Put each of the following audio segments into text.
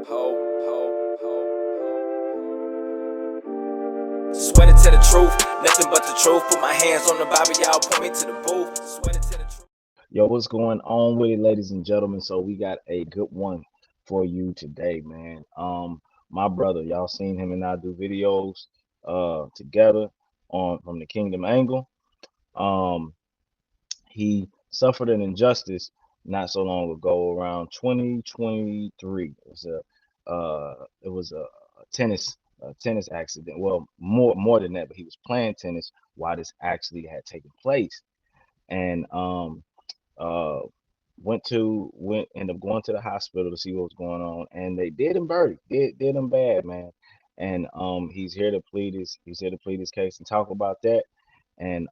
Ho, ho, ho, ho. Sweating to the truth, nothing but the truth. Put my hands on the Bible, y'all point me to the booth. Sweating to the truth. Yo, what's going on with it, ladies and gentlemen? So we got a good one for you today, man. My brother, y'all seen him and I do videos together on from the Kingdom Angle. Um, he suffered an injustice not so long ago, around 2023. It was a tennis accident. Well, more than that, but he was playing tennis while this actually had taken place, and uh ended up going to the hospital to see what was going on, and they did him dirty, did him bad, man. And he's here to plead his case and talk about that. And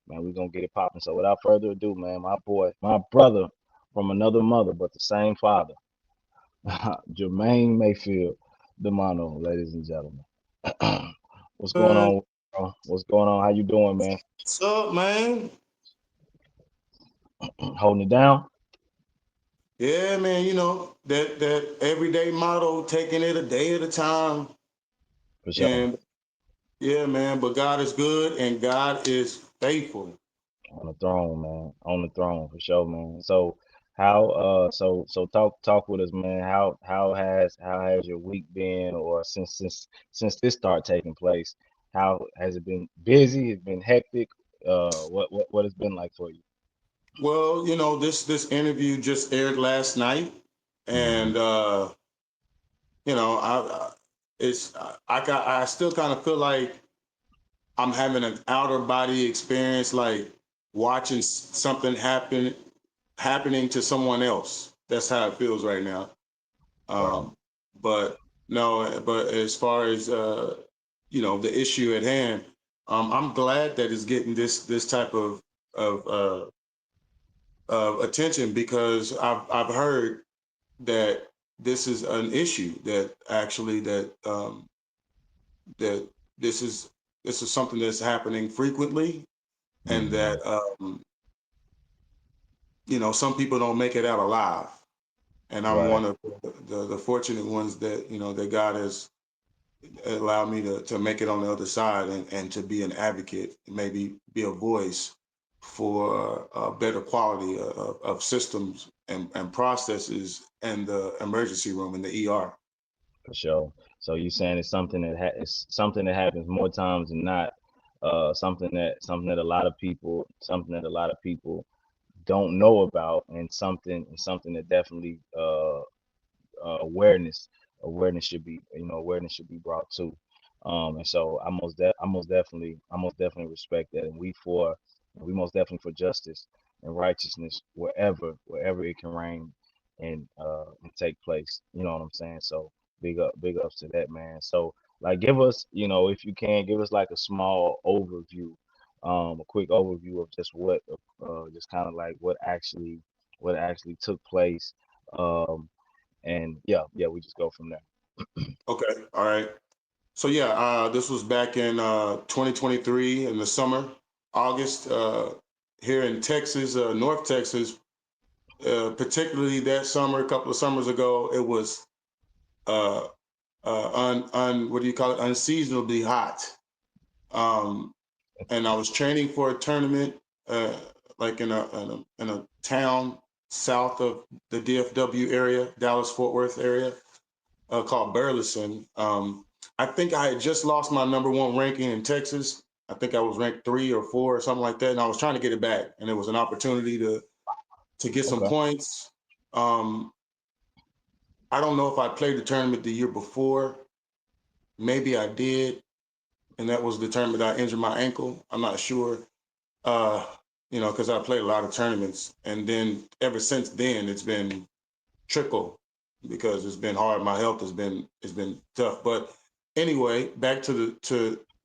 man, we're gonna get it popping. So without further ado, man, my boy, my brother from another mother but the same father, Jermaine Mayfield, the mono, ladies and gentlemen. What's going Man, on, bro? What's going on? How you doing, man? what's up, man? Holding it down? Yeah, man, that everyday motto, taking it a day at a time. For sure. And yeah, man, but God is good and God is faithful. On the throne, man. On the throne for sure, man. So so talk with us, man. How has your week been, or since this start taking place? How has it been? Busy? It's been hectic? What it's been like for you? Well, this interview just aired last night, Hmm. and I it's I still kind of feel like I'm having an outer body experience, like watching something happening to someone else. That's how it feels right now. Wow. Um, but no, but as far as the issue at hand, I'm glad that it's getting this type of of attention, because I've heard that this is an issue, that actually that this is this is something that's happening frequently, and Hmm. that some people don't make it out alive, and I'm Right. one of the fortunate ones that that God has allowed me to make it on the other side, and to be an advocate, maybe be a voice for a better quality of systems and processes in the emergency room in the ER. For sure. So you saying it's something that happens more times than not. Something that a lot of people don't know about, and something that definitely awareness should be, awareness should be brought to. And so I most definitely respect that, and we most definitely for justice and righteousness wherever it can reign and take place. You know what I'm saying? So big ups to that, man. So like, give us, if you can, give us like a small overview, a quick overview of just just kind of like what actually took place. Um, and yeah, we just go from there. Okay, all right. So yeah, this was back in 2023 in the summer, August, here in Texas, North Texas. Particularly that summer, a couple of summers ago, it was uh, what do you call it? Unseasonably hot. Um, and I was training for a tournament, uh, like in a town south of the DFW area, Dallas Fort Worth area, called Burleson. I think I had just lost my number one ranking in Texas. I think I was ranked 3 or 4 or something like that, and I was trying to get it back. And it was an opportunity to get some Okay. points. Um, I don't know if I played the tournament the year before. Maybe I did, and that was the tournament I injured my ankle. I'm not sure. Uh, because I played a lot of tournaments, and then ever since then it's been trickle, because it's been hard. My health has been tough. But anyway, back to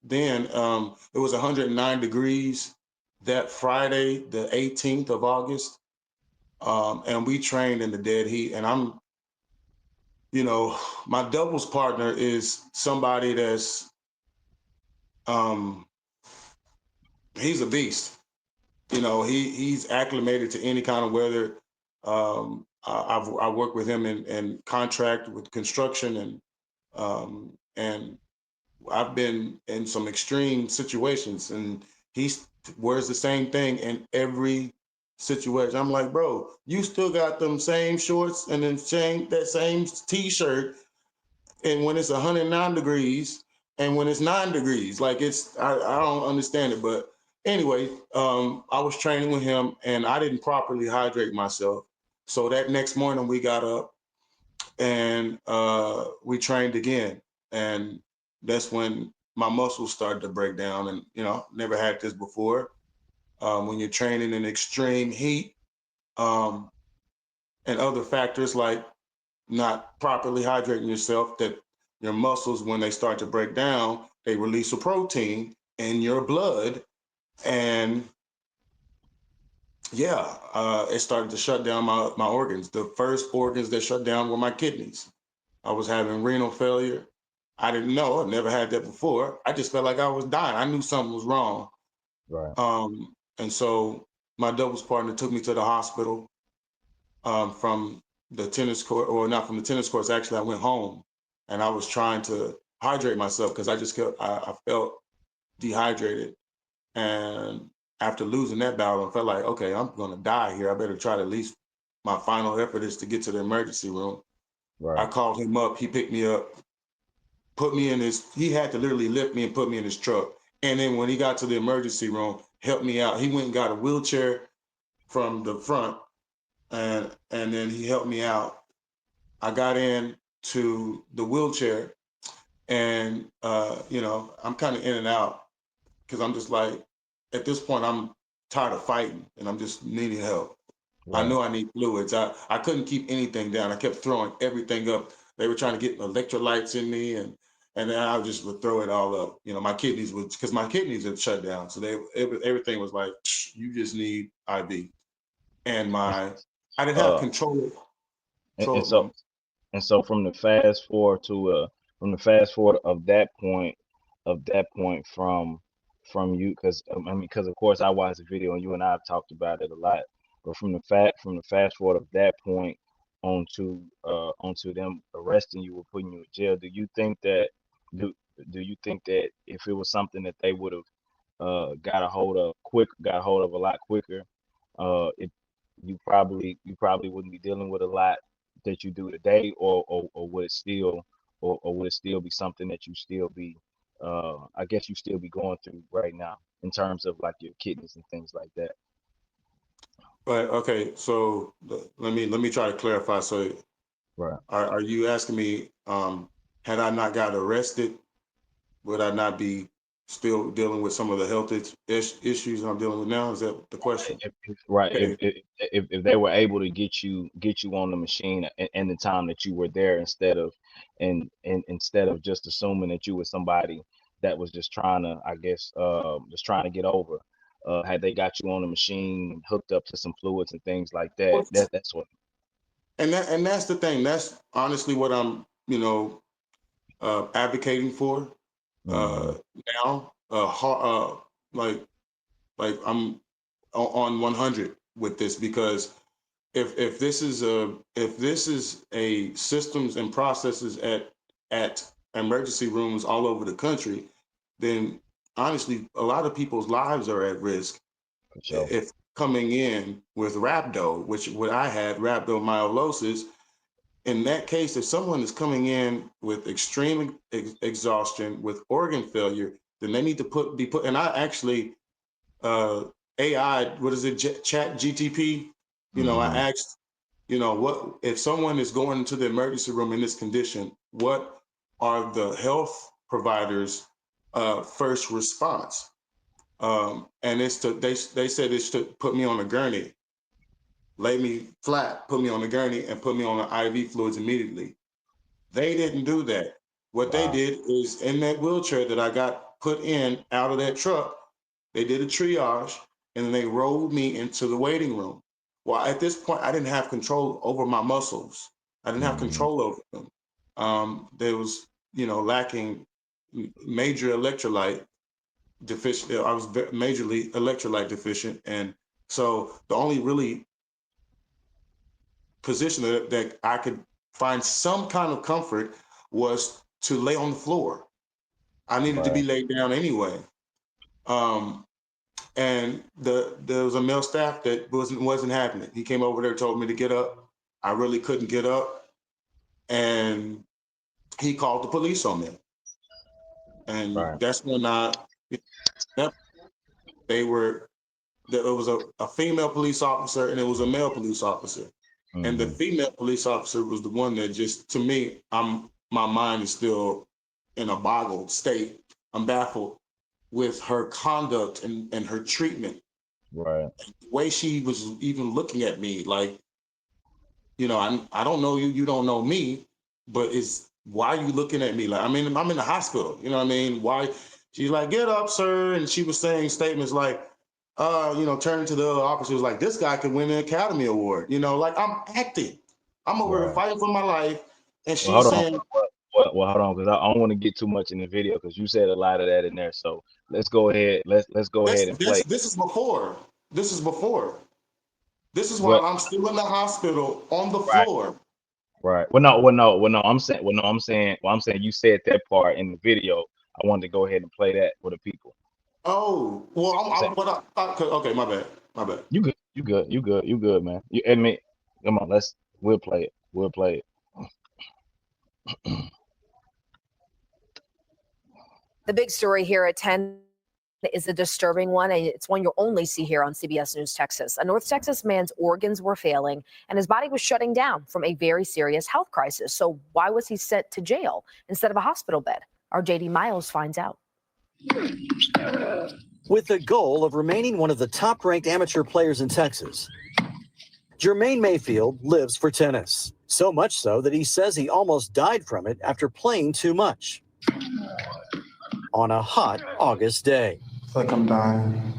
then. It was 109 degrees that Friday, the 18th of August, and we trained in the dead heat. And you know, my doubles partner is somebody that's um, he's a beast. He's acclimated to any kind of weather. I work with him in contract with construction, and I've been in some extreme situations, and he wears the same thing in every situation. I'm like, bro, you still got them same shorts and then that same t-shirt, and when it's 109 degrees and when it's 9 degrees, like I don't understand it. But anyway, I was training with him and I didn't properly hydrate myself. So that next morning we got up and we trained again. And that's when my muscles started to break down. And, never had this before. When you're training in extreme heat, um, and other factors like not properly hydrating yourself, that your muscles, when they start to break down, they release a protein in your blood. And yeah, it started to shut down my organs. The first organs that shut down were my kidneys. I was having renal failure. I didn't know. I've never had that before. I just felt like I was dying. I knew something was wrong. Right. And so my doubles partner took me to the hospital, from the tennis court, or not from the tennis courts. Actually, I went home and I was trying to hydrate myself because I felt dehydrated. And after losing that battle, I felt like, okay, I'm going to die here. I better try to at least, my final effort is to get to the emergency room. I Right. called him up. He picked me up, he had to literally lift me and put me in his truck. And then when he got to the emergency room, helped me out. He went and got a wheelchair from the front, and then he helped me out. I got in to the wheelchair, and I'm kind of in and out because I'm just like, at this point, I'm tired of fighting and I'm just needing help. I Right. know I need fluids. I couldn't keep anything down. I kept throwing everything up. They were trying to get electrolytes in me, and then I just would throw it all up. My kidneys would, because my kidneys had shut down. So everything was like, you just need IV. And I didn't have Uh, and control of so them. from the fast forward to of that point, from you, because I mean, because of course I watched the video and you and I have talked about it a lot, but from the fast forward of that point onto them arresting you or putting you in jail, do do you think that if it was something that they would have got a hold of a lot quicker, it you probably wouldn't be dealing with a lot that you do today, or would it still, or would it still be something that you still be, I guess you still be going through right now in terms of like your kidneys and things like that? But okay, so let me try to clarify. So Right. are you asking me, had I not got arrested, would I not be still dealing with some of the health issues I'm dealing with now? Is that the question? Right. Okay. If they were able to get you on the machine in the time that you were there, and instead of just assuming that you were somebody that was just trying to, I guess, just trying to get over, had they got you on the machine, hooked up to some fluids and things like that, that's what. And that's the thing. That's honestly what I'm, advocating for Hmm. now. Like I'm on 100 with this, because if this is a systems and processes at emergency rooms all over the country, then honestly, a lot of people's lives are at risk. For sure. If coming in with rhabdo, which what I had, rhabdomyolysis, in that case, if someone is coming in with extreme exhaustion, with organ failure, then they need to be put. And I actually, AI, what is it, Chat GTP? I Hmm. asked, what if someone is going into the emergency room in this condition? What are the health providers' first response? And they said it's to put me on a gurney, lay me flat, put me on a gurney, and put me on the IV fluids immediately. They didn't do that. What they Wow. did is, in that wheelchair that I got put in out of that truck, they did a triage and then they rolled me into the waiting room. Well, at this point, I didn't have control over my muscles. I didn't have Hmm. control over them. There was, lacking major electrolyte deficient. I was majorly electrolyte deficient. And so the only really position that I could find some kind of comfort was to lay on the floor. I needed to be laid down anyway. And there was a male staff that wasn't happening. He came over there, told me to get up. I really couldn't get up, and he called the police on me. And that's when there was a female police officer and it was a male police officer. Mm-hmm. And the female police officer was the one that just, to me, my mind is still in a boggled state. I'm baffled with her conduct and her treatment. Right. The way she was even looking at me, like, you know, I don't know you, you don't know me, but why are you looking at me? Like, I mean, I'm in the hospital, you know what I mean? Why? She's like, get up, sir. And she was saying statements like, you know, turning to the other officers like, this guy could win an Academy Award. You know, like, I'm acting. I'm over here fighting for my life. And she's saying, well, hold on, because I don't want to get too much in the video because you said a lot of that in there. So let's go ahead. Let's go ahead and play. This is before. This is before. This is while I'm still in the hospital on the floor. Right. Well, no. I'm saying you said that part in the video. I wanted to go ahead and play that for the people. Oh, well, okay, my bad. You good, man. You admit. Come on, we'll play it. The big story here at 10 is a disturbing one, and it's one you'll only see here on CBS News Texas. A North Texas man's organs were failing, and his body was shutting down from a very serious health crisis. So why was he sent to jail instead of a hospital bed? Our JD Miles finds out. With the goal of remaining one of the top-ranked amateur players in Texas, Jermaine Mayfield lives for tennis. So much so that he says he almost died from it after playing too much on a hot August day. It's like I'm dying.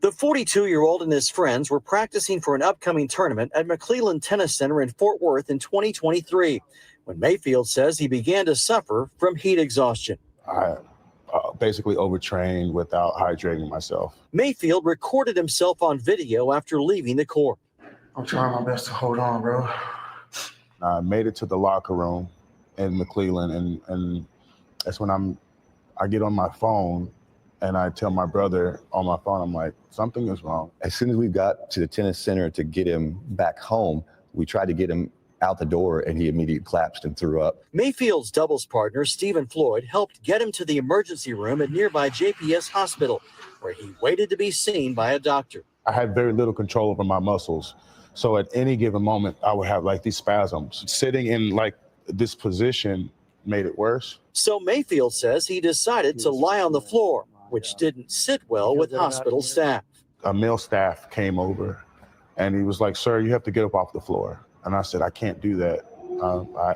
The 42-year-old and his friends were practicing for an upcoming tournament at McClellan Tennis Center in Fort Worth in 2023, when Mayfield says he began to suffer from heat exhaustion. I basically overtrained without hydrating myself. Mayfield recorded himself on video after leaving the court. I'm trying my best to hold on, bro. I made it to the locker room in McClellan, and that's when I get on my phone and I tell my brother on my phone, I'm like, something is wrong. As soon as we got to the tennis center to get him back home, we tried to get him out the door and he immediately collapsed and threw up. Mayfield's doubles partner, Stephen Floyd, helped get him to the emergency room at nearby JPS Hospital, where he waited to be seen by a doctor. I had very little control over my muscles. So at any given moment, I would have like these spasms. Sitting in like this position made it worse. So Mayfield says he decided to lie on the floor, which didn't sit well with hospital staff. A male staff came over and he was like, sir, you have to get up off the floor. And I said, I can't do that.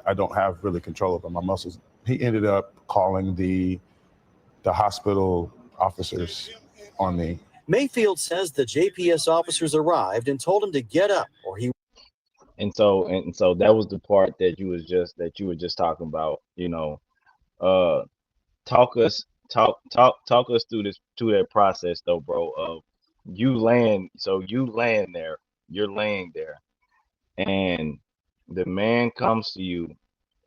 I don't have really control over my muscles. He ended up calling the hospital officers on me. Mayfield says the JPS officers arrived and told him to get up or he. And so that was the part that you were just talking about, you know. Talk us through that process though, bro, of you're laying there, and the man comes to you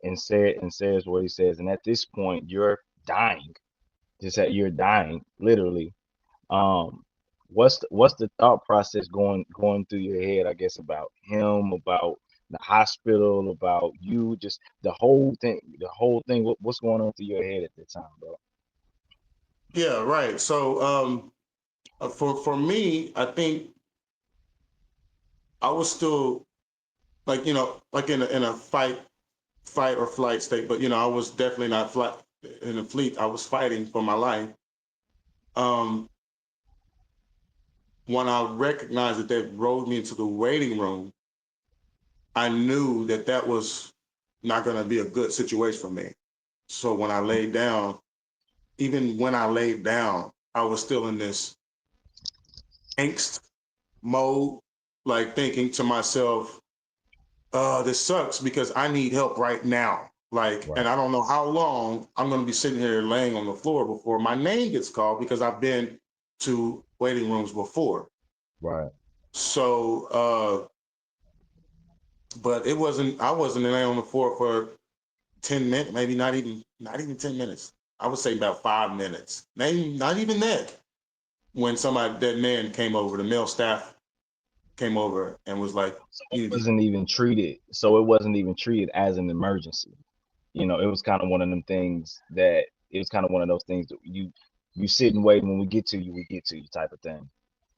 and says what he says, and at this point you're dying. You're dying, literally. What's the thought process going through your head, I guess, about him, about the hospital, about you, just the whole thing, what's going on through your head at the time, bro? Yeah, right. So for me, I think I was still like, you know, like in a fight or flight state, but you know, I was definitely not in a fleet. I was fighting for my life. When I recognized that they rolled me into the waiting room, I knew that was not going to be a good situation for me. So when I laid down, even when I laid down, I was still in this angst mode, like thinking to myself, this sucks because I need help right now. Like, right. And I don't know how long I'm going to be sitting here laying on the floor before my name gets called, because I've been to waiting rooms before. Right. So, but I wasn't in there on the floor for 10 minutes, maybe not even 10 minutes. I would say about 5 minutes. Maybe not even that. When that man came over, the male staff came over and was like, It wasn't even treated. So it wasn't even treated as an emergency. You know, it was kind of one of them things that it was kind of one of those things that you sit and wait, and when we get to you, we get to you type of thing.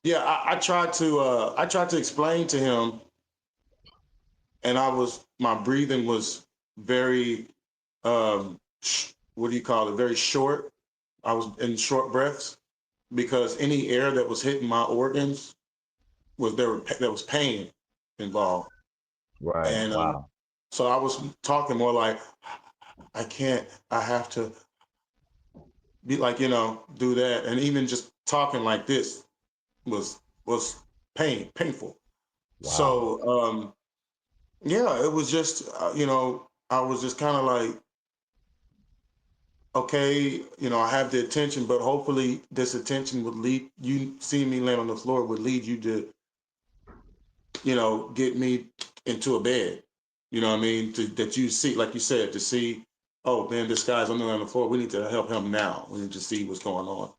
yeah, I tried to explain to him, and my breathing was very, what do you call it? Very short. I was in short breaths because any air that was hitting my organs there was pain involved. Right. And Wow. so I was talking more like, I have to be like, do that. And even just talking like this was painful. Wow. So, yeah, it was just, I was just kind of like, okay, I have the attention, but hopefully this attention would lead you, seeing me land on the floor would lead you to, get me into a bed. You know what I mean? That you see, like you said, to see, oh man, this guy's on the floor. We need to help him now. We need to see what's going on.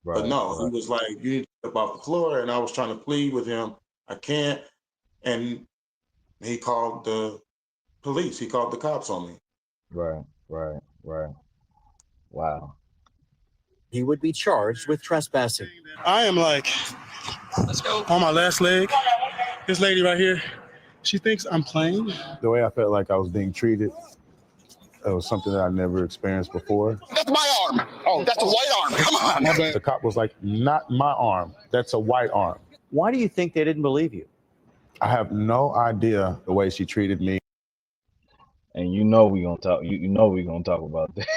But Right. no, Right. he was like, you need to get up off the floor. And I was trying to plead with him. I can't. And he called the police. He called the cops on me. Right. Right. Right. Wow. He would be charged with trespassing. I am like on my last leg. This lady right here, she thinks I'm playing. The way I felt like I was being treated, it was something that I never experienced before. That's my arm. Oh, that's a white arm. Come on. The cop was like, not my arm. That's a white arm. Why do you think they didn't believe you? I have no idea the way she treated me. And you know we're gonna talk. You know we're gonna talk about that.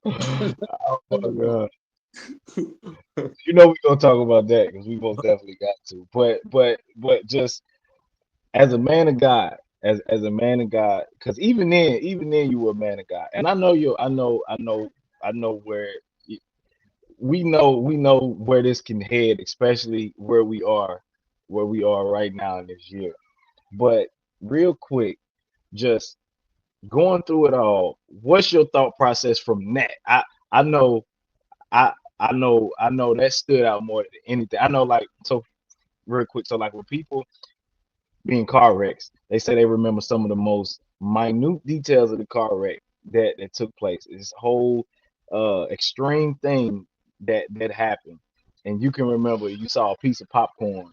Oh my God. You know we're gonna talk about that because we most definitely got to. But just as a man of God, as a man of God, because even then you were a man of God. And I know where we know where this can head, especially where we are right now in this year. But real quick, just going through it all, what's your thought process from that? I know that stood out more than anything. I know, like, so real quick, so like when people being car wrecks, they say they remember some of the most minute details of the car wreck that took place. This whole extreme thing that happened, and you can remember you saw a piece of popcorn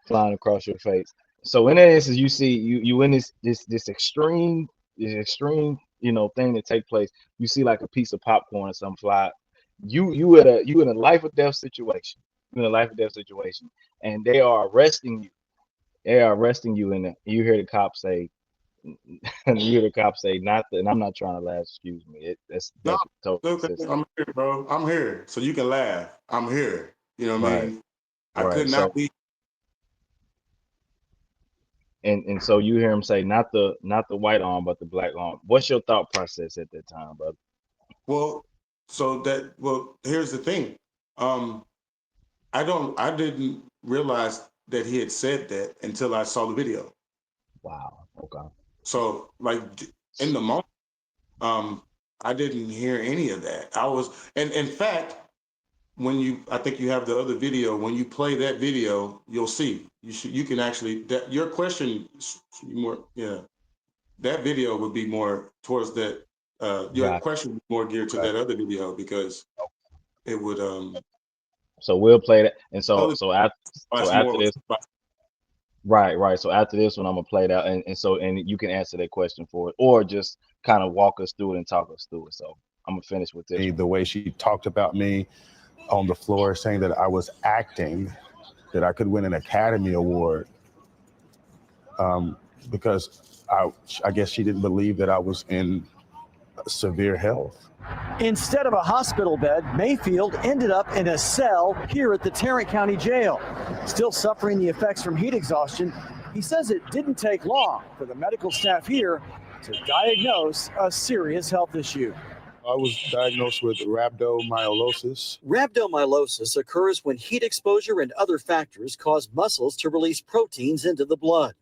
flying across your face. So in that instance, you see you in this extreme thing that take place. You see like a piece of popcorn or something fly. You in a life or death situation. You're in a life or death situation, and they are arresting you. They are arresting you, and you hear the cop say, and you hear the cop say, "Not the," and I'm not trying to laugh. Excuse me. That's No, totally I'm here, bro. I'm here. So you can laugh. I'm here. You know what I mean? I Right. could not be. And so you hear him say, not the white arm, but the black arm. What's your thought process at that time, brother? Well, here's the thing. I didn't realize that he had said that until I saw the video. Wow. Okay. So like in the moment, I didn't hear any of that. And in fact, I think you have the other video. When you play that video, you'll see. You can actually, that your question more, yeah. That video would be more towards that. Your question would be more geared to that other video because it would. So we'll play that, and so after this, right. So after this one, I'm gonna play that, and you can answer that question for it, or just kind of walk us through it and talk us through it. So I'm gonna finish with this. The way she talked about me on the floor, saying that I was acting, that I could win an Academy Award, because I guess she didn't believe that I was in severe health. Instead of a hospital bed, Mayfield ended up in a cell here at the Tarrant County Jail. Still suffering the effects from heat exhaustion, he says it didn't take long for the medical staff here to diagnose a serious health issue. I was diagnosed with rhabdomyolysis. Rhabdomyolysis occurs when heat exposure and other factors cause muscles to release proteins into the blood.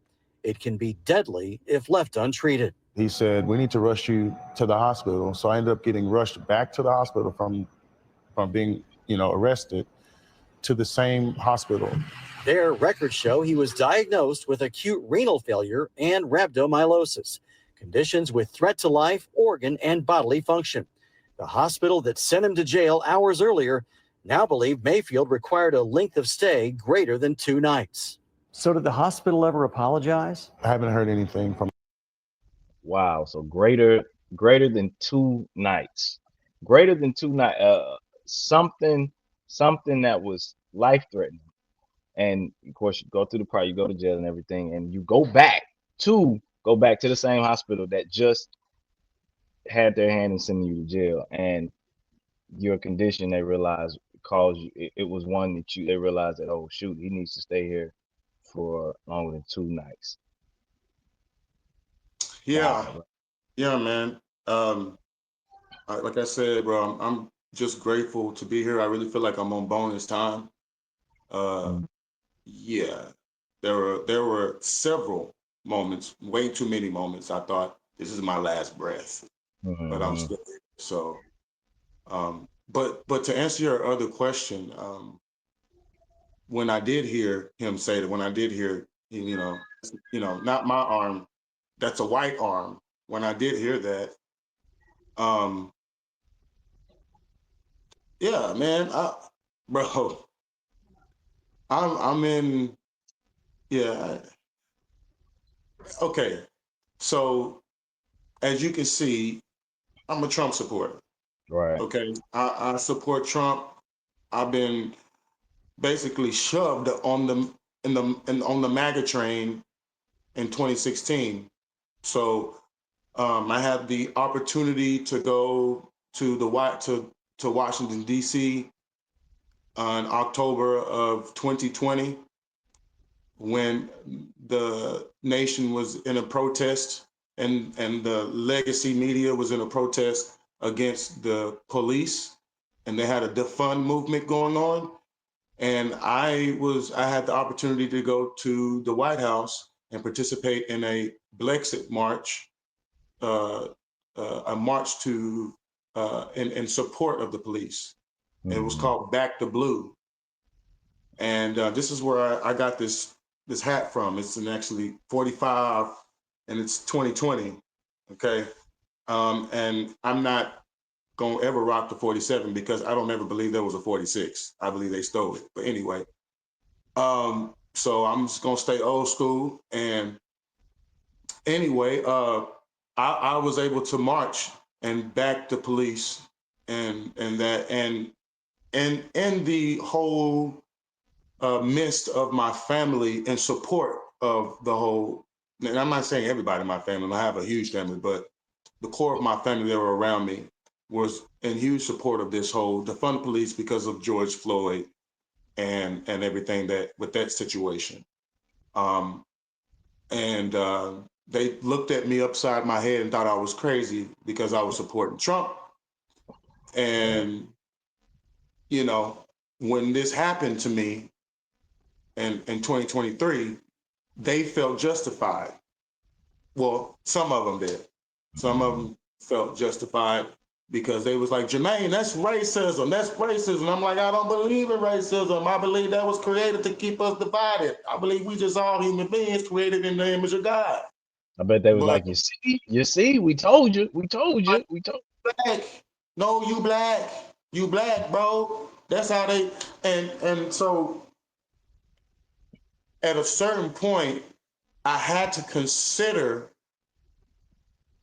It can be deadly if left untreated. He said, we need to rush you to the hospital. So I ended up getting rushed back to the hospital from being, arrested, to the same hospital. Their records show he was diagnosed with acute renal failure and rhabdomyolysis, conditions with threat to life, organ, and bodily function. The hospital that sent him to jail hours earlier now believed Mayfield required a length of stay greater than 2 nights. So did the hospital ever apologize? I haven't heard anything from. Wow. So greater than 2 nights. Greater than 2 nights. Something that was life threatening. And of course, you go through the part, you go to jail and everything, and you go back to the same hospital that just had their hand in sending you to jail, and your condition they realized caused you. It was one that they realized that, oh shoot, he needs to stay here for longer than 2 nights. Yeah, Wow. yeah, man. Like I said, bro, I'm just grateful to be here. I really feel like I'm on bonus time. Yeah, there were several moments, way too many moments. I thought this is my last breath, but I'm still here. So, but to answer your other question, when I did hear him say that, when I did hear, not my arm, that's a white arm. When I did hear that, yeah, man, bro, I'm in, yeah. Okay, so as you can see, I'm a Trump supporter. Right. Okay, I support Trump. I've been basically shoved on on the MAGA train in 2016. So I had the opportunity to go to to Washington D.C. in October of 2020 when the nation was in a protest and the legacy media was in a protest against the police, and they had a defund movement going on. And I had the opportunity to go to the White House and participate in a Blexit march, a march to in support of the police. And it was called Back the Blue. And this is where I got this hat from. It's an actually 45, and it's 2020. Okay, and I'm not gonna ever rock the 47 because I don't ever believe there was a 46. I believe they stole it. But anyway, so I'm just gonna stay old school. And anyway, I was able to march and back the police and in the whole midst of my family in support of the whole. And I'm not saying everybody in my family. I have a huge family, but the core of my family that were around me was in huge support of this whole defund police because of George Floyd and everything that with that situation. And they looked at me upside my head and thought I was crazy because I was supporting Trump. And when this happened to me in 2023, they felt justified. Well, some of them did. Some of them felt justified because they was like, Jermaine, that's racism. That's racism. I'm like, I don't believe in racism. I believe that was created to keep us divided. I believe we just all human beings created in the image of God. I bet they was But like, you see, we told you. black. No, you black. You black, bro. That's how they and so at a certain point, I had to consider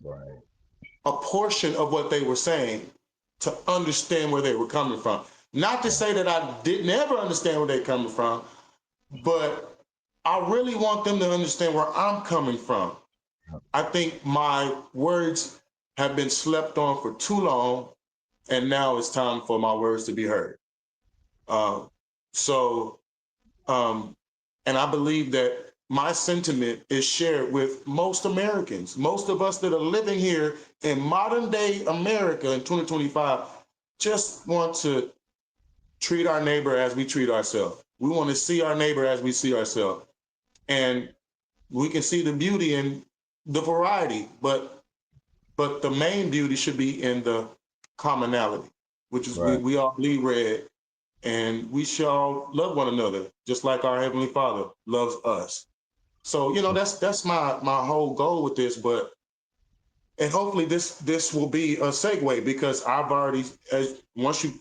Right. a portion of what they were saying to understand where they were coming from. Not to say that I didn't ever understand where they're coming from, but I really want them to understand where I'm coming from. I think my words have been slept on for too long, and now it's time for my words to be heard. And I believe that my sentiment is shared with most Americans. Most of us that are living here in modern day America in 2025 just want to treat our neighbor as we treat ourselves. We want to see our neighbor as we see ourselves. And we can see the beauty in the variety, but the main beauty should be in the commonality, which is Right. we all bleed red, and we shall love one another just like our Heavenly Father loves us. So, you know, that's my whole goal with this, and hopefully this will be a segue, because I've already, once you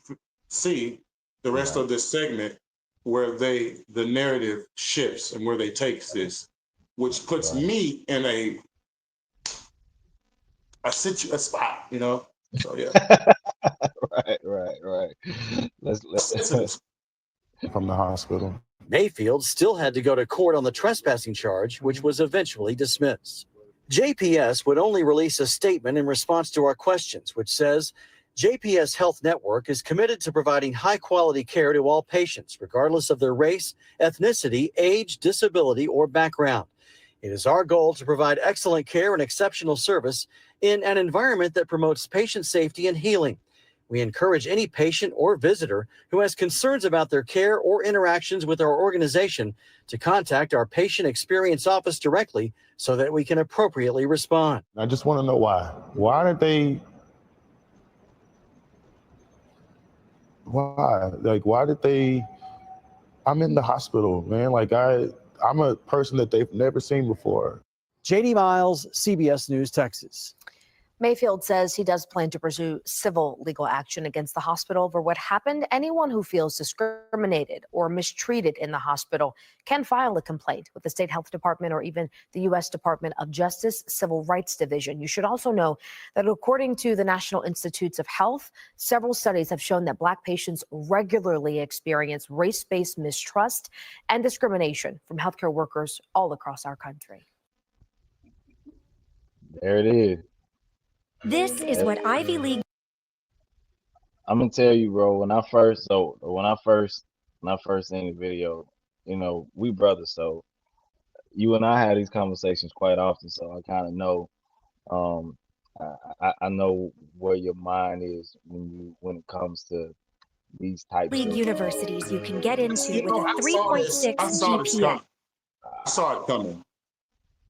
see the rest Right. of this segment where the narrative shifts and where they take this, which puts Right. me in a spot, you know. So yeah. Right. Let's Sensitive. From the hospital. Mayfield still had to go to court on the trespassing charge, which was eventually dismissed. JPS would only release a statement in response to our questions, which says JPS Health Network is committed to providing high-quality care to all patients, regardless of their race, ethnicity, age, disability, or background. It is our goal to provide excellent care and exceptional service in an environment that promotes patient safety and healing. We encourage any patient or visitor who has concerns about their care or interactions with our organization to contact our patient experience office directly so that we can appropriately respond. I just want to know why. Why did they? Why? Like, why did they? I'm in the hospital, man. Like, I'm a person that they've never seen before. JD Miles, CBS News, Texas. Mayfield says he does plan to pursue civil legal action against the hospital for what happened. Anyone who feels discriminated or mistreated in the hospital can file a complaint with the state health department or even the U.S. Department of Justice Civil Rights Division. You should also know that according to the National Institutes of Health, several studies have shown that Black patients regularly experience race-based mistrust and discrimination from healthcare workers all across our country. There it is. This is what Ivy League. I'm gonna tell you, bro. When I first seen the video, you know, we brothers, so you and I had these conversations quite often. So I kind of know, um, I know where your mind is when it comes to these types League of. universities you can get into You with know, a I saw this. 3.6 I saw this GPA. coming. I saw it coming.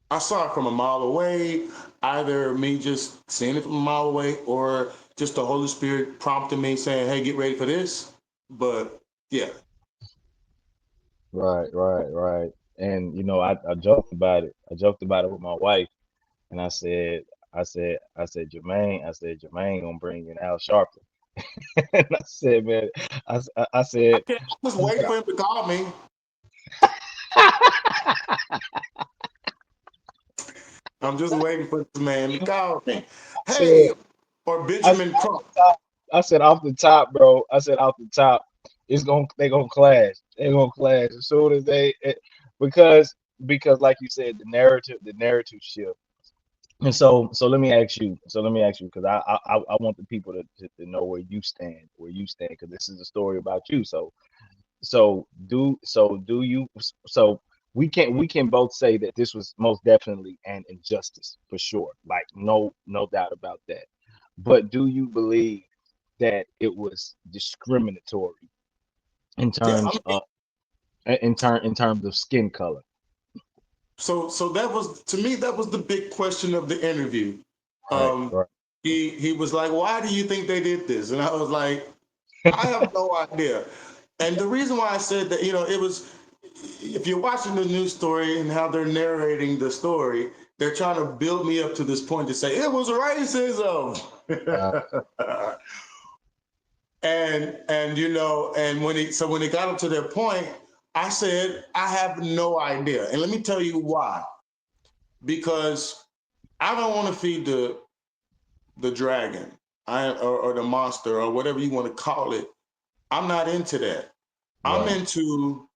I saw it from a mile away, either me just seeing it from a mile away or just the Holy Spirit prompting me saying, hey, get ready for this. But yeah. Right. And you know, I joked about it. I joked about it with my wife, and Jermaine gonna bring in Al Sharpton. And I said, man, I said, I just wait for him to call me. I'm just waiting for this man to call me. Hey, or Benjamin Crump. I said off the top, bro. I said off the top, they gonna clash. They gonna clash as soon as because like you said, the narrative shift. And so let me ask you. Because I want the people to know where you stand, because this is a story about you. Do you we can both say that this was most definitely an injustice for sure, like no doubt about that. But do you believe that it was discriminatory in terms of in terms of skin color? So that was, to me, that was the big question of the interview. Right. He was like, why do you think they did this? And I was like, I have no idea. And the reason why I said that, you know, it was, if you're watching the news story and how they're narrating the story, they're trying to build me up to this point to say it was racism. And you know, and when it got up to their point, I said, I have no idea. And let me tell you why. Because I don't want to feed the dragon, or the monster, or whatever you want to call it. I'm not into that. I'm into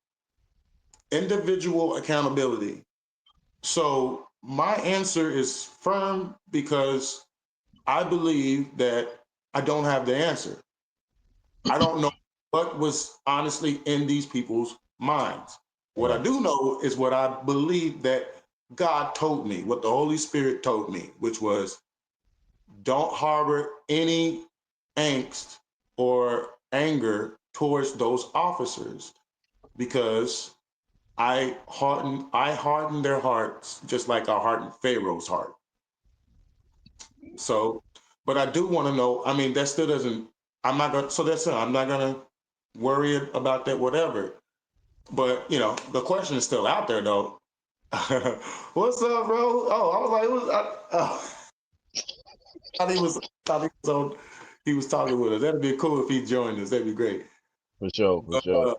individual accountability. So my answer is firm because I believe that I don't have the answer. I don't know what was honestly in these people's minds. What I do know is what I believe that God told me, what the Holy Spirit told me, which was don't harbor any angst or anger towards those officers, because I hardened their hearts just like I hardened Pharaoh's heart. So, but I do want to know, I mean, that still doesn't, I'm not going to, so that's it. I'm not going to worry about that, whatever. But, you know, the question is still out there though. What's up, bro? Oh, I was like, he was talking with us. That'd be cool if he joined us. That'd be great. For sure, for sure.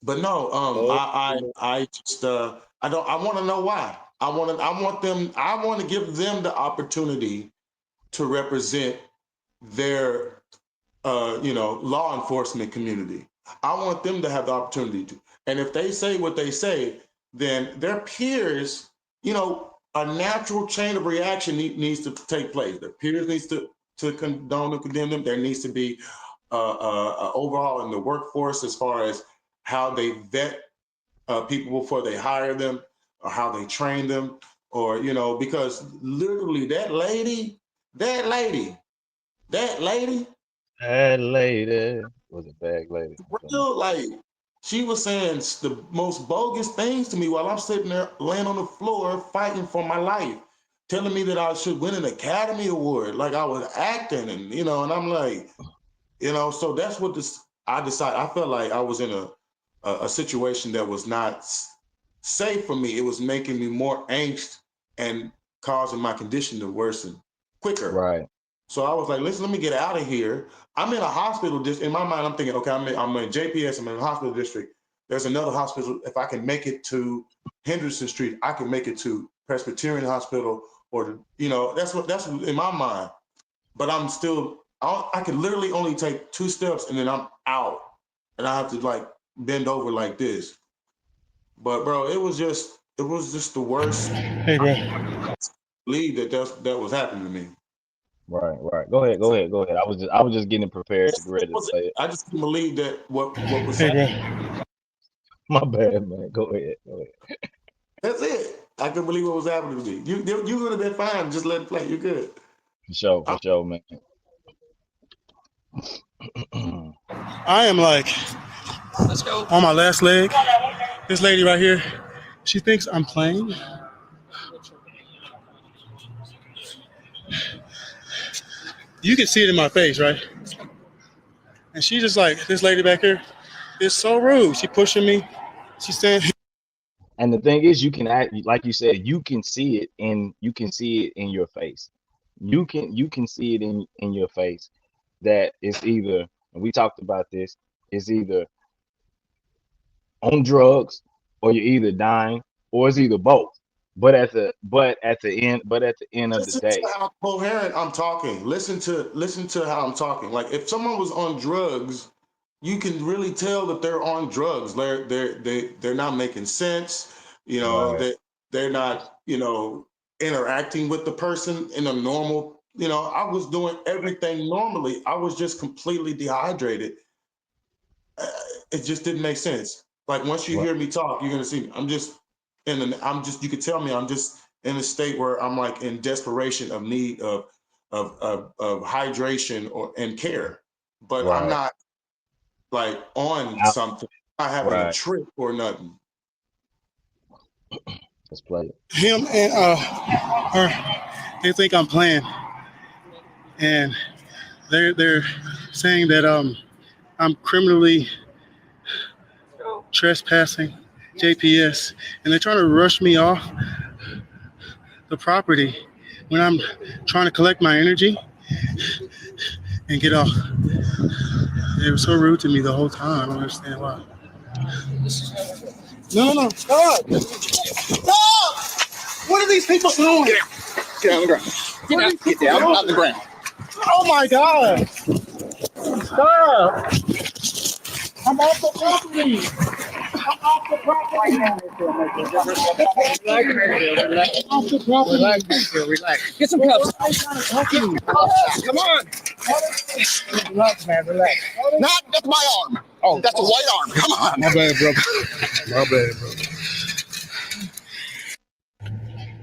But no, I just I want to know why. I want to give them the opportunity to represent their law enforcement community. I want them to have the opportunity to. And if they say what they say, then their peers, you know, a natural chain of reaction needs to take place. Their peers needs to condone and condemn them. There needs to be overhaul in the workforce as far as how they vet people before they hire them, or how they train them, or, you know, because literally that lady was a bag lady. real, like, she was saying the most bogus things to me while I'm sitting there laying on the floor fighting for my life, telling me that I should win an Academy Award, like I was acting, and, you know, and I'm like, you know, so that's what I decided. I felt like I was in a situation that was not safe for me. It was making me more angst and causing my condition to worsen quicker. Right. So I was like, listen, let me get out of here. I'm in a hospital district. In my mind, I'm thinking, okay, I'm in JPS, I'm in a hospital district. There's another hospital. If I can make it to Henderson Street, I can make it to Presbyterian Hospital, or, you know, that's in my mind. But I'm still, I could literally only take 2 steps and then I'm out. And I have to like bend over like this. But bro, it was just the worst. Hey, bro. I believe that was happening to me. Right. Go ahead. I was just getting prepared to ready to say it. I just couldn't believe that what was Hey, happening. bro. My bad, man. Go ahead. That's it. I couldn't believe what was happening to me. You would have been fine. Just let it play. You're good. For sure, man. I am like on my last leg. This lady right here, she thinks I'm playing. You can see it in my face, right? And she just like, this lady back here is so rude. She pushing me. She's saying. And the thing is, you can act, like you said, you can see it in your face. You can see it in your face that it's either, and we talked about this, it's either on drugs, or you're either dying, or it's either both. But at the end of the day, listen to how coherent I'm talking. Listen to how I'm talking. Like, if someone was on drugs, you can really tell that they're on drugs. They're not making sense. You know, right. they're not, you know, interacting with the person in a normal, you know, I was doing everything normally. I was just completely dehydrated. It just didn't make sense. Like, once you hear me talk, you're gonna see me. You could tell me I'm just in a state where I'm like in desperation of need of hydration and care. But Right. I'm not like on something. I'm not having a trip or nothing. Let's play it. Him and her, they think I'm playing, and they're saying that I'm criminally trespassing JPS, and they're trying to rush me off the property when I'm trying to collect my energy and get off. They were so rude to me the whole time. I don't understand why. No. Stop! What are these people doing? Get on the ground. Get down on the ground. Oh my God! Stop! I'm off the property. Relax. Get some cups. Come on. Relax, man. Relax. Not that's my arm. Oh, that's a white arm. Come on. My bad, bro. My bad, bro.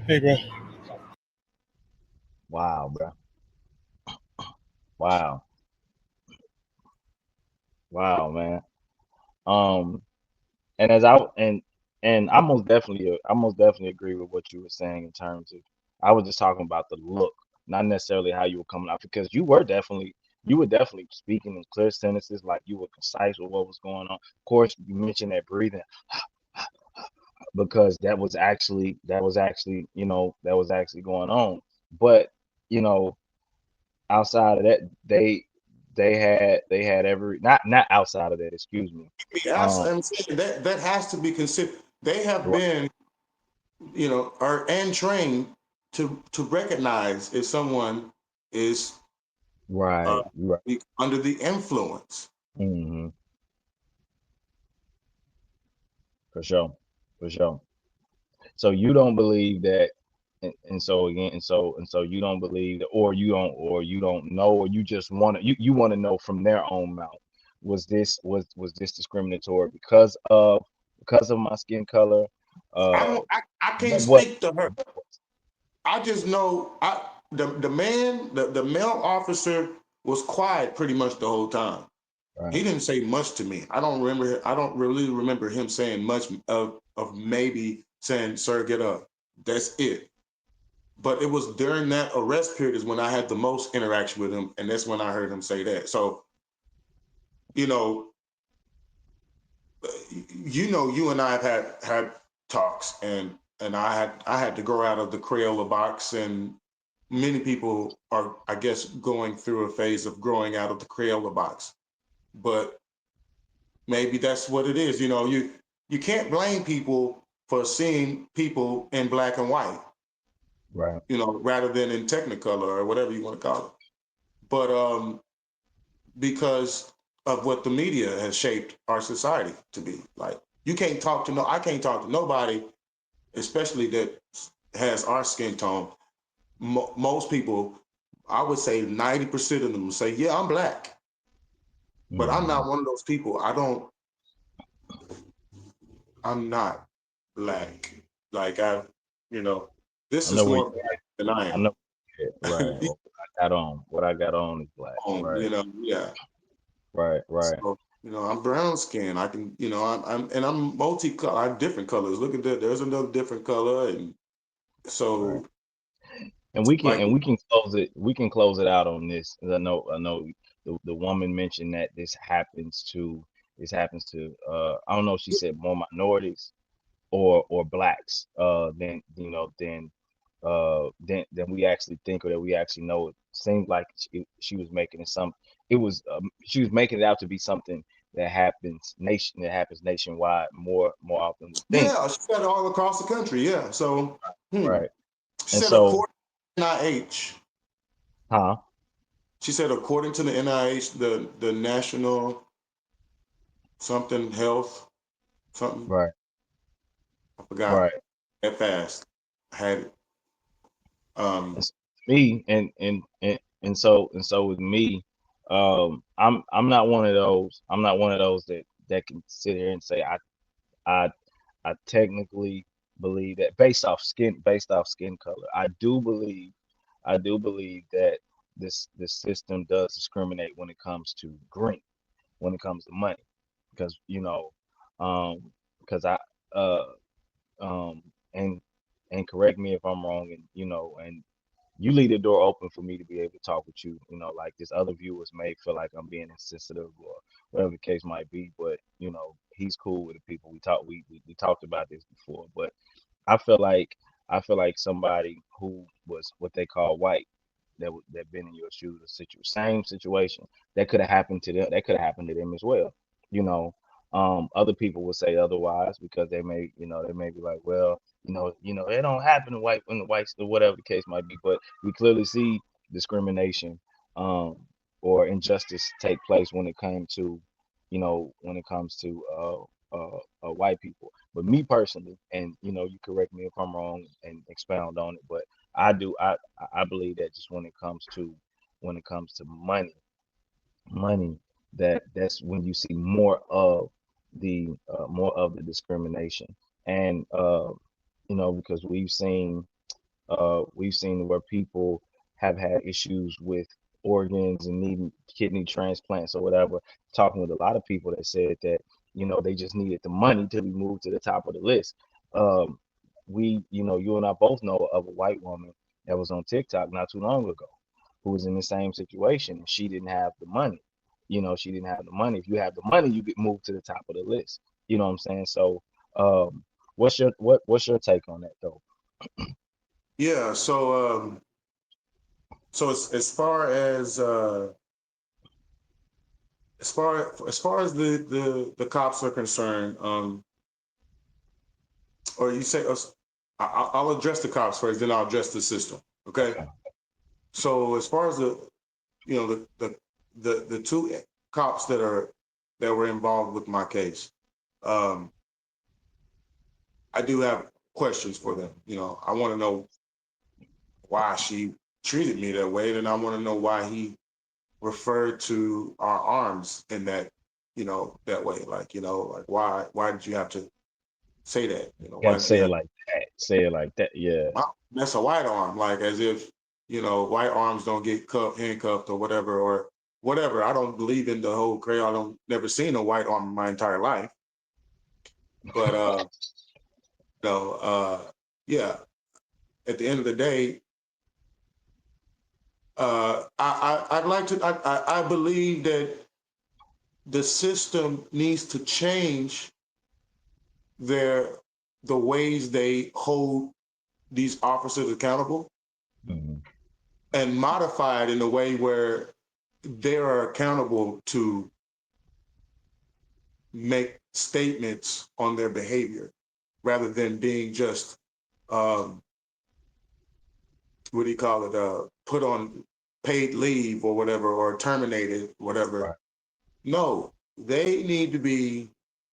Hey, bro. Wow, bro. Wow. Wow, man. Um, and as I and I most definitely agree with what you were saying in terms of I was just talking about the look, not necessarily how you were coming out because you were definitely speaking in clear sentences, like you were concise with what was going on. Of course, you mentioned that breathing because that was actually going on. But you know, outside of that, they had every not outside of that, excuse me. Yes, Um, I'm saying that has to be considered. They have right, been, are and trained to recognize if someone is uh, right. under the influence. Hmm. For sure, for sure. So you don't believe that, and so again, and so you don't believe that, or you don't know, or you just want to, you want to know from their own mouth, was this discriminatory because of my skin color? Uh, I can't what? speak to her. I just know the male officer was quiet pretty much the whole time. Right, He didn't say much to me. I don't really remember him saying much of maybe saying, "Sir, get up." That's it. But it was during that arrest period is when I had the most interaction with him, and that's when I heard him say that. So, you know, you and I have had talks, and I had to grow out of the Crayola box, and many people are, I guess, going through a phase of growing out of the Crayola box. But maybe that's what it is. You can't blame people for seeing people in black and white, right. rather than in Technicolor or whatever you want to call it. But because of what the media has shaped our society to be. Like I can't talk to nobody, especially that has our skin tone. Most people, I would say 90% of them say, yeah, I'm black. But I'm Hmm. not one of those people. I'm not black. Like this I know is where you, more black than I I am. know, yeah, right. What I got on is black. Right, Yeah. right. So, I'm brown skin. I can, I'm multi-color. I have different colors. Look at that. There's another different color. And Right. so, And like, we can close it. We can close it out on this. 'Cause I know the woman mentioned that this happens to I don't know if she said more minorities or blacks than than we actually think or that we actually know. It seems like she was making it some. It was she was making it out to be something that happens nationwide more often than we think. yeah, she said all across the country. Yeah. So, Right. she And said, so, according to NIH, huh? she said, according to the NIH, the National something health, something, Right. I forgot Right. that fast. I had it. And Um, so me and so with me, I'm not one of those. I'm not one of those that can sit here and say I I technically believe that based off skin color. I do believe that this system does discriminate when it comes to green, when it comes to money, because um, because I uh um and and correct me if I'm wrong, and and you leave the door open for me to be able to talk with you. Like this other viewers may feel like I'm being insensitive or whatever the case might be, but he's cool with the people. We talked about this before, but I feel like somebody who was what they call white that been in your shoes, same situation that could have happened to them. That could have happened to them as well. You know, other people would say otherwise because they may be like, well, it don't happen to when the whites or whatever the case might be. But we clearly see discrimination or injustice take place when it came to, when it comes to white people. But me personally, and you know, you correct me if I'm wrong and expound on it, but I believe that just when it comes to money, that's when you see more of the discrimination. And you know, because we've seen where people have had issues with organs and needing kidney transplants or whatever. Talking with a lot of people that said that, you know, they just needed the money to be moved to the top of the list. Um, you know, you and I both know of a white woman that was on TikTok not too long ago who was in the same situation, and she didn't have the money. You know, she didn't have the money. If you have the money, you get moved to the top of the list. You know what I'm saying? So, what's your take on that though? Yeah. So as far as the cops are concerned, or you say us, I'll address the cops first, then I'll address the system. Okay. So as far as the two cops that were involved with my case, I do have questions for them. You know, I want to know why she treated me that way, and I want to know why he referred to our arms in that, that way. Like, like why did you have to say that? You Why gotta did you say it have like that. Say it like that. Yeah. wow, that's a white arm, like as if, white arms don't get handcuffed or whatever, I don't believe in the whole crayon. I don't never seen a white arm in my entire life. But yeah, at the end of the day, I'd like to I believe that the system needs to change the ways they hold these officers accountable Mhm. and modify it in a way where they are accountable to make statements on their behavior rather than being just what do you call it, put on paid leave or whatever, or terminated, whatever. Right. No, they need to be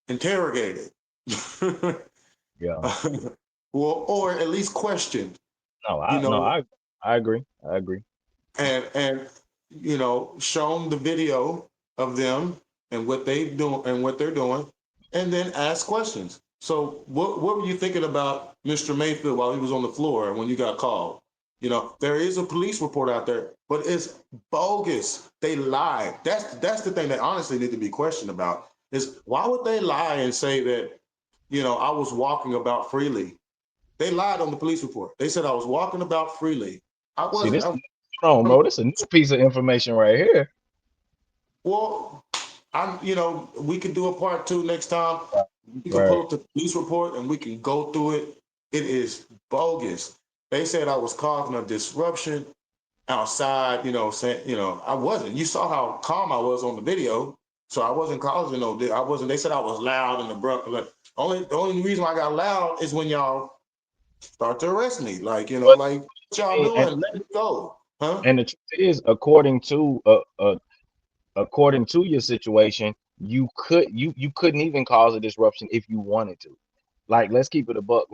interrogated. Yeah. Well, or at least questioned, No, you I no, know, I agree. I agree. and shown the video of them and what they do and what they're doing, and then ask questions. So what were you thinking about Mr. Mayfield while he was on the floor when you got called? There is a police report out there, but it's bogus. They lied. That's the thing that honestly need to be questioned about, is why would they lie and say that, I was walking about freely? They lied on the police report. They said I was walking about freely. I See wasn't. this wrong, bro. This is a new piece of information right here. Well, we could do a part two next time. You can Right. pull up the police report and we can go through it. It is bogus. They said I was causing a disruption outside, saying, I wasn't. You saw how calm I was on the video. So I wasn't causing I wasn't. They said I was loud and abrupt. Like, the only reason I got loud is when y'all start to arrest me. Like, But like what y'all I mean, doing? Let me go. Huh? and the truth is, according to your situation, you couldn't even cause a disruption if you wanted to. Like, let's keep it a buck.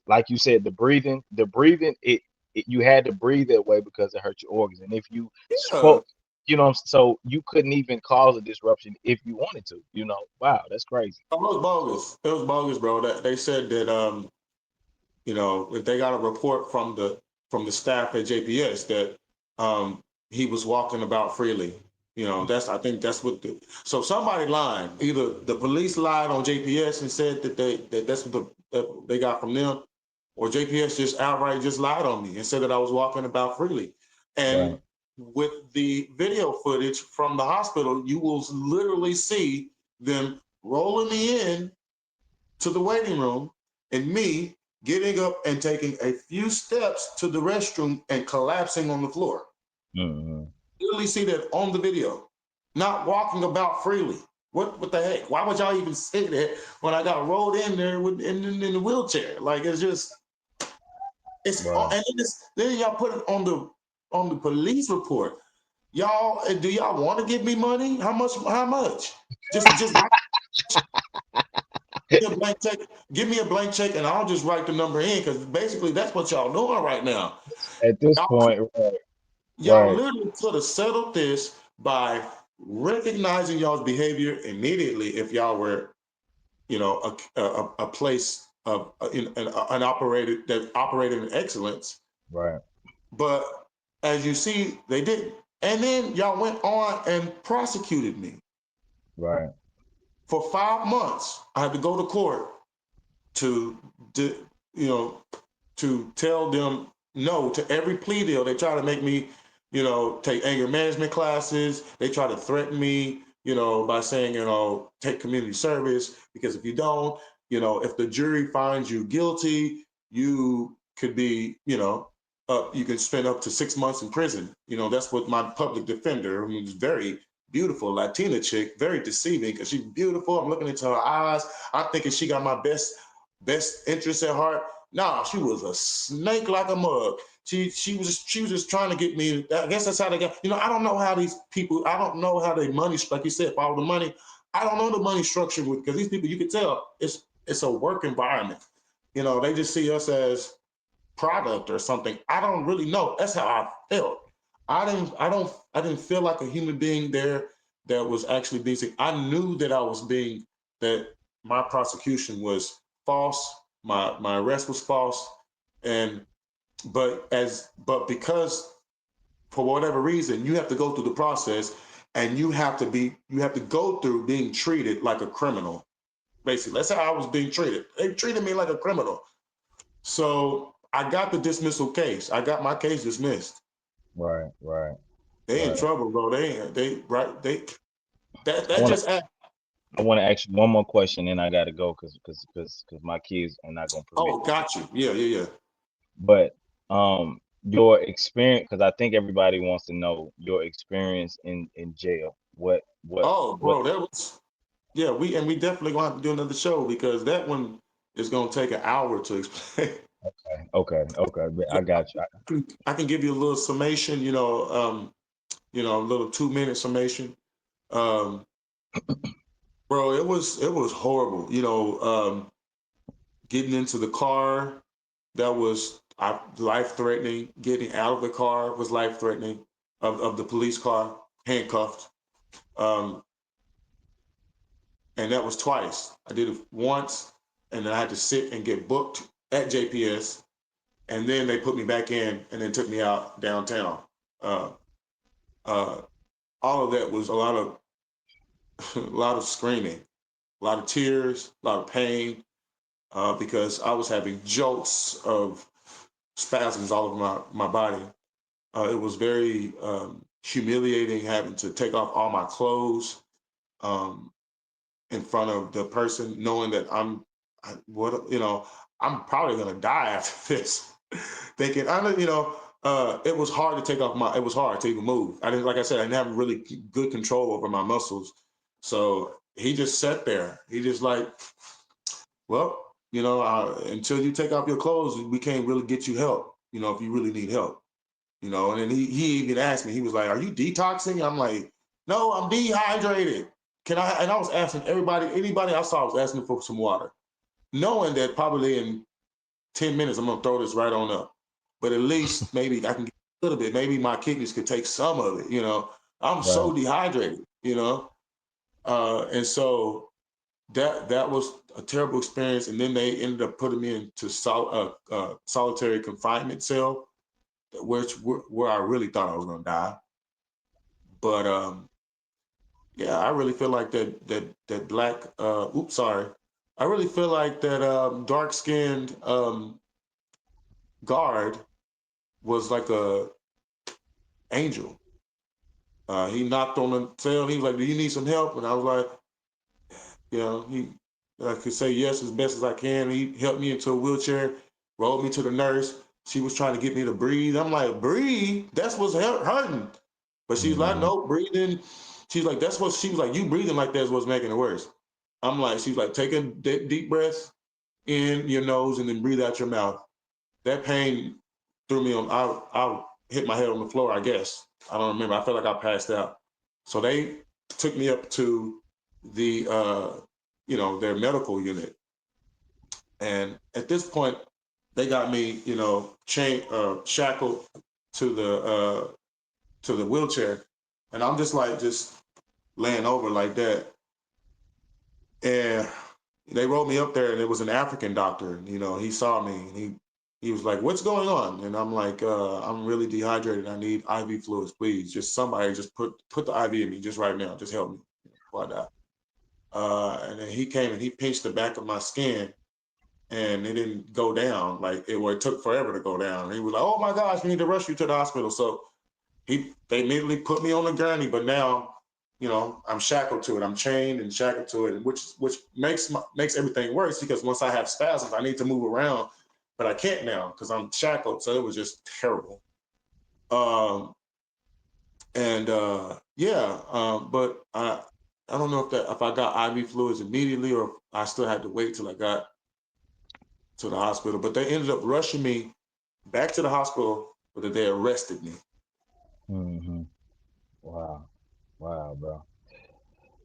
Like you said, it you had to breathe that way because it hurt your organs. And if you Yeah. spoke, so you couldn't even cause a disruption if you wanted to. Wow, that's crazy. It was bogus. It was bogus, bro. That they said that if they got a report from the staff at JPS that he was walking about freely. I think that's what so somebody lied. Either the police lied on JPS and said that's what that they got from them, or JPS just outright just lied on me and said that I was walking about freely. Right. And with the video footage from the hospital, you will literally see them rolling me in to the waiting room and me getting up and taking a few steps to the restroom and collapsing on the floor. Mm-hmm. Literally see that on the video. Not walking about freely. What the heck? Why would y'all even say that when I got rolled in there in the wheelchair? Like, it's just Wow. and then y'all put it on the police report. Y'all, do y'all want to give me money? How much? Just me a blank check. Give me a blank check, and I'll just write the number in because basically that's what y'all doing right now. At this Y'all, point, right, y'all right, literally could have settled this by recognizing y'all's behavior immediately if y'all were, a place of an operated that operated in excellence. right, But as you see, they didn't. And then y'all went on and prosecuted me right, for 5 months. I had to go to court to, to tell them no to every plea deal. They try to make me, take anger management classes. They try to threaten me, by saying, take community service, because if you don't, if the jury finds you guilty, you could be, you can spend up to 6 months in prison. That's what my public defender, who's very beautiful Latina chick, very deceiving because she's beautiful. I'm looking into her eyes. I'm thinking she got my best interest at heart. Nah, she was a snake like a mug. She was just trying to get me. I guess that's how they got. I don't know how these people. I don't know how they money. Like you said, follow the money. I don't know the money structure because these people. You can tell it's a work environment. They just see us as product or something. I don't really know. That's how I felt. I didn't feel like a human being there that was actually being seen. I knew that my prosecution was false, my arrest was false, but because for whatever reason you have to go through the process, and you have to go through being treated like a criminal. Basically, that's how I was being treated. They treated me like a criminal. So I got the dismissal case. I got my case dismissed. right, right. They in Right. trouble, bro. They right. I That want to just act. I want to ask you one more question, and I got to go because my kids are not gonna permit Oh, this. got you. Yeah. But your experience, because I think everybody wants to know your experience in jail. Oh, What? bro, that was yeah. We definitely gonna have to do another show because that one is gonna take an hour to explain. Okay. But I got you. I can give you a little summation. A little 2 minute summation. Um, bro, it was horrible. Getting into the car, that was life threatening. Getting out of the car was life threatening. Of the police car, handcuffed. Um, and that was twice. I did it once, and then I had to sit and get booked at JPS, and then they put me back in, and then took me out downtown. Uh, uh, all of that was a lot of a lot of screaming, a lot of tears, a lot of pain, because I was having jolts of spasms all over my body. It was very humiliating having to take off all my clothes. In front of the person, knowing that I'm probably gonna die after this. Thinking, it was hard to take off it was hard to even move. I didn't, like I said, I didn't have really good control over my muscles. So he just sat there. He just like, well, until you take off your clothes, we can't really get you help. If you really need help. And then he even asked me, he was like, "Are you detoxing?" I'm like, "No, I'm dehydrated. Can I?" And I was asking anybody I saw, I was asking for some water, knowing that probably in 10 minutes I'm gonna throw this right on up. But at least maybe I can get a little bit. Maybe my kidneys could take some of it. I'm so Right. dehydrated. And so that was a terrible experience. And then they ended up putting me into solitary confinement cell, where I really thought I was gonna die. But yeah, I really feel like that black. Oops, sorry. I really feel like that dark skinned guard was like a angel. He knocked on the cell. He was like, "Do you need some help?" And I was like, he I could say yes as best as I can. He helped me into a wheelchair, rolled me to the nurse. She was trying to get me to breathe. I'm like, breathe? That's what's hurting. But she's like, Mhm. no, breathing. She's like, that's what she was like, you breathing like that's what's making it worse. I'm like, she's like, take a deep breath in your nose and then breathe out your mouth. That pain threw me on, I hit my head on the floor, I guess. I don't remember. I felt like I passed out. So they took me up to the, their medical unit. And at this point, they got me, you know, shackled to the wheelchair, and I'm just laying over like that. And they rolled me up there, and it was an African doctor. You know, he saw me, and he was like, "What's going on?" And I'm like, "I'm really dehydrated. I need IV fluids, please. Just somebody, just put the IV in me, just right now. Just help me before I die." And then he came and he pinched the back of my skin, and it didn't go down. Like it took forever to go down. And he was like, "Oh my gosh, we need to rush you to the hospital." So they immediately put me on the gurney, but now, you know, I'm shackled to it. I'm chained and shackled to it, which makes everything worse, because once I have spasms, I need to move around, but I can't now because I'm shackled. So it was just terrible. But I don't know if I got IV fluids immediately or if I still had to wait till I got to the hospital. But they ended up rushing me back to the hospital, but they arrested me. Mm-hmm. Wow, bro.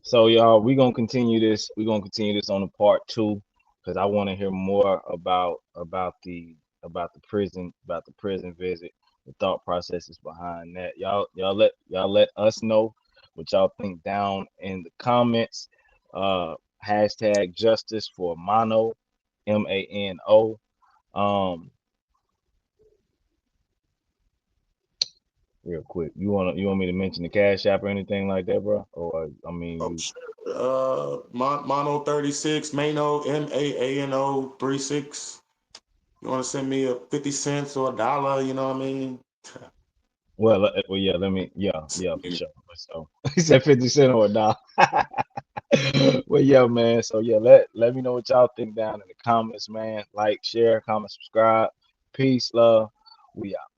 So y'all, we're gonna continue this. We're gonna continue this on the part 2, because I want to hear more about the prison visit, the thought processes behind that. Y'all let us know what y'all think down in the comments. Hashtag justice for Mano, MANO. Real quick, you want me to mention the Cash App or anything like that, bro? Or I mean, Oh, sure. Mano 36, Mano, MAANO 36. You want to send me a 50 cents or $1? You know what I mean? yeah, for sure. So he said 50 cent or a dollar. Well, yeah, man. So yeah, let me know what y'all think down in the comments, man. Like, share, comment, subscribe. Peace, love. We out.